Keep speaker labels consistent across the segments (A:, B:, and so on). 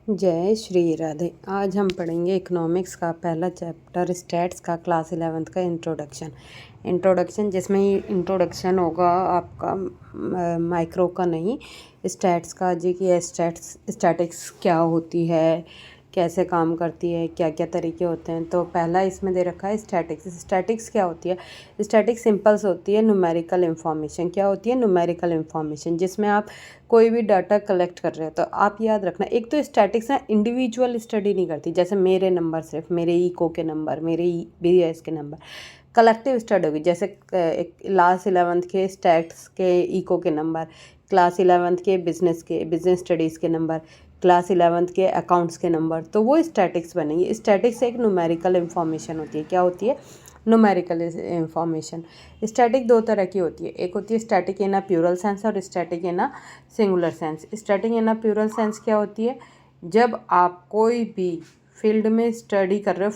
A: जय श्री राधे। आज हम पढ़ेंगे इकोनॉमिक्स का पहला चैप्टर स्टैट्स का क्लास 11th का इंट्रोडक्शन जिसमें इंट्रोडक्शन होगा आपका माइक्रो का नहीं, स्टैट्स का जी कि स्टैटिक्स क्या होती है, कैसे काम करती है, क्या क्या तरीके होते हैं। तो पहला इसमें दे रखा है स्टैटिक्स क्या होती है। स्टैटिक्स सिंपल्स होती है न्यूमेरिकल इन्फॉर्मेशन। क्या होती है? न्यूमेरिकल इन्फॉर्मेशन, जिसमें आप कोई भी डाटा कलेक्ट कर रहे हो। तो आप याद रखना, एक तो स्टैटिक्स ना इंडिविजुअल स्टडी नहीं करती, जैसे मेरे नंबर सिर्फ मेरे इको के नंबर, मेरे BS के नंबर। कलेक्टिव स्टडी होगी, जैसे क्लास 11th के स्टैट्स के इको के नंबर, क्लास 11th के बिजनेस स्टडीज़ के नंबर, क्लास 11th के अकाउंट्स के नंबर। तो वो स्टैटिक्स बनेंगे। स्टैटिक्स एक न्यूमेरिकल इन्फॉर्मेशन होती है। क्या होती है? Numerical information. स्टैटिक दो तरह की होती है, एक होती है static in a plural sense और static in a singular sense. Static in a plural sense क्या होती है? जब आप कोई भी फील्ड में स्टडी कर रहे हो,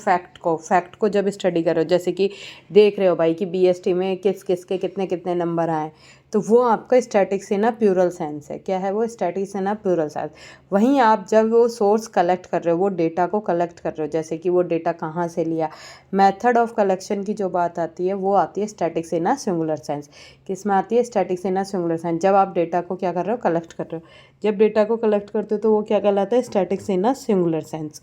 A: फैक्ट को जब स्टडी कर रहे हो, जैसे कि देख रहे हो भाई कि BST में किस किस के कितने कितने नंबर आए, तो वो आपका statistics in a plural sense है। क्या है वो? Statistics in a plural sense. वहीं आप जब वो सोर्स कलेक्ट कर रहे हो, वो डेटा को कलेक्ट कर रहे हो, जैसे कि वो डेटा कहाँ से लिया, मेथड ऑफ कलेक्शन की जो बात आती है वो आती है statics in a singular sense. किस में आती है? Statics in a singular sense. जब आप डेटा को क्या कर रहे हो? कलेक्ट कर रहे हो। जब डेटा को कलेक्ट करते हो तो वो क्या कहलाता है? Statics in a singular sense.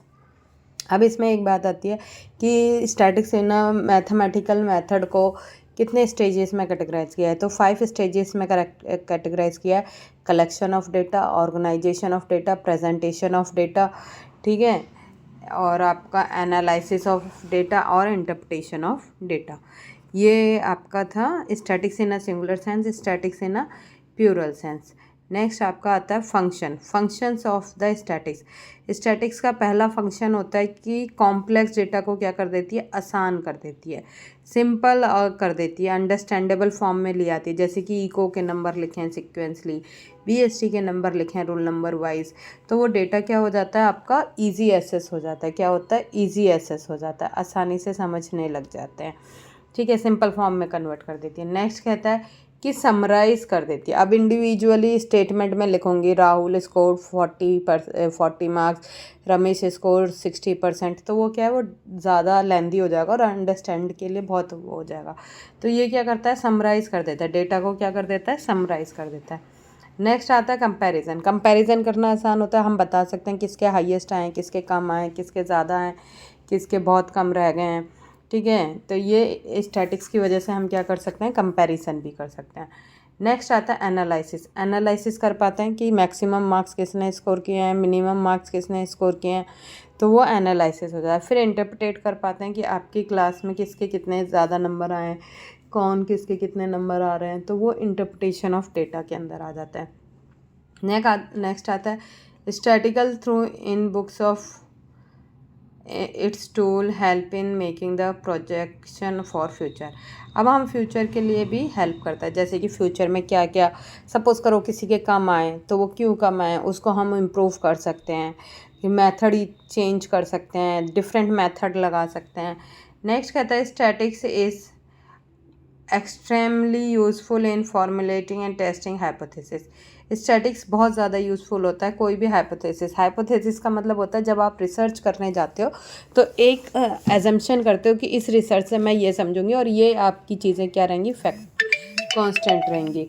A: अब इसमें एक बात आती है कि statics in a mathematical method को कितने स्टेजेस में कैटेगराइज किया है। तो 5 स्टेजेस में कैटेगराइज किया है। Collection of data, organisation of data, presentation of data, ठीक है, और आपका एनालिसिस ऑफ डेटा और इंटरप्रिटेशन ऑफ डेटा। ये आपका था statistics in a singular sense, statistics in a plural sense. Next आपका आता है functions of the statistics. Statistics का पहला फंक्शन होता है कि कॉम्प्लेक्स डेटा को क्या कर देती है? आसान कर देती है, सिंपल कर देती है, अंडरस्टैंडेबल फॉर्म में ले आती है। जैसे कि इको के नंबर लिखे हैं सिक्वेंसली, BST के नंबर लिखे हैं रोल नंबर वाइज, तो वो डेटा क्या हो जाता है? आपका ईजी एक्सेस हो जाता है। क्या होता है? ईजी एक्सेस हो जाता है, आसानी से समझने लग जाते हैं, ठीक है, सिंपल फॉर्म में कन्वर्ट कर देती है। नेक्स्ट कहता है कि समराइज़ कर देती है। अब इंडिविजुअली स्टेटमेंट में लिखूंगी Rahul score 40 marks, Ramesh score 60%, तो वो क्या है? वो ज़्यादा लेंदी हो जाएगा और अंडरस्टैंड के लिए बहुत वो हो जाएगा। तो ये क्या करता है? समराइज़ कर देता है, डेटा को क्या कर देता है? समराइज़ कर देता है। नेक्स्ट आता है कंपैरिजन करना आसान होता है। हम बता सकते हैं किसके हाईएस्ट आए, किसके कम आए, किसके ज़्यादा आए, किसके बहुत कम रह गए हैं, ठीक है। तो ये स्टैटिक्स की वजह से हम क्या कर सकते हैं? कंपैरिजन भी कर सकते हैं। नेक्स्ट आता है एनालिसिस कर पाते हैं कि मैक्सिमम मार्क्स किसने स्कोर किए हैं, मिनिमम मार्क्स किसने स्कोर किए हैं, तो वो एनालिसिस हो जाता है। फिर इंटरप्रेट कर पाते हैं कि आपकी क्लास में किसके कितने ज़्यादा नंबर आए हैं, कौन किसके कितने नंबर आ रहे हैं, तो वो इंटरप्रिटेशन ऑफ डेटा के अंदर आ जाता है। नेक्स्ट आता है statistical through in books of its tool help in making the projection for future. अब हम फ्यूचर के लिए भी हेल्प करता है, जैसे कि फ्यूचर में क्या क्या, सपोज़ करो किसी के कम आए तो वो क्यों कम आए, उसको हम इम्प्रूव कर सकते हैं, मेथड ही चेंज कर सकते हैं, डिफरेंट मेथड लगा सकते हैं। नेक्स्ट कहता है statics is extremely useful in formulating and testing hypothesis. Statics बहुत ज़्यादा यूज़फुल होता है कोई भी हाइपोथेसिस का मतलब होता है जब आप रिसर्च करने जाते हो तो एक एजम्पशन करते हो कि इस रिसर्च से मैं ये समझूंगी और ये आपकी चीज़ें क्या रहेंगी? फैक्ट कांस्टेंट रहेंगी।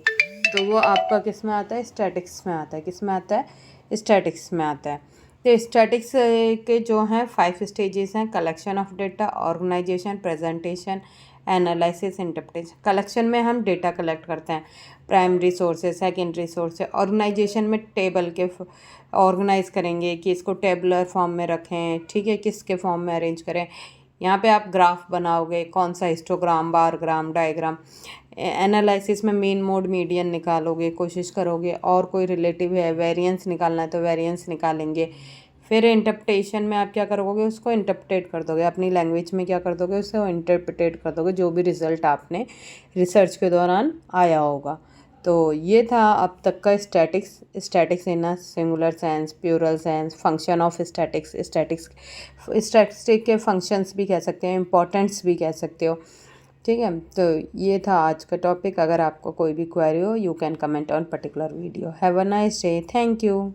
A: तो वो आपका किस में आता है? स्टैटिक्स में आता है। किस में आता है? स्टैटिक्स में आता है। तो स्टैटिक्स के जो हैं 5 स्टेजेस हैं: collection of data, organisation, presentation, analysis, interpretation. Collection में हम डेटा कलेक्ट करते हैं, प्राइमरी सोर्स है, सेकेंडरी सोर्स है। ऑर्गेनाइजेशन में टेबल के ऑर्गेनाइज करेंगे कि इसको टेबुलर फॉर्म में रखें, ठीक है, किसके फॉर्म में अरेंज करें। यहाँ पे आप ग्राफ बनाओगे, कौन सा हिस्टोग्राम, बारग्राम, डायग्राम। एनालिसिस में मीन मोड मीडियन निकालोगे, कोशिश करोगे, और कोई रिलेटिव है वेरिएंस निकालना है तो वेरिएंस निकालेंगे। फिर इंटरप्रिटेशन में आप क्या करोगे? उसको इंटरप्रेट कर दोगे, अपनी लैंग्वेज में क्या कर दोगे? उसको इंटरप्रेट कर दोगे, जो भी रिज़ल्ट आपने रिसर्च के दौरान आया होगा। तो ये था अब तक का statics in a singular sense, plural sense, function of statistic के फंक्शंस भी कह सकते हैं, इंपॉर्टेंट्स भी कह सकते हो, ठीक है। तो ये था आज का टॉपिक। अगर आपको कोई भी क्वेरी हो, you can comment on particular video. Have a nice day. Thank you.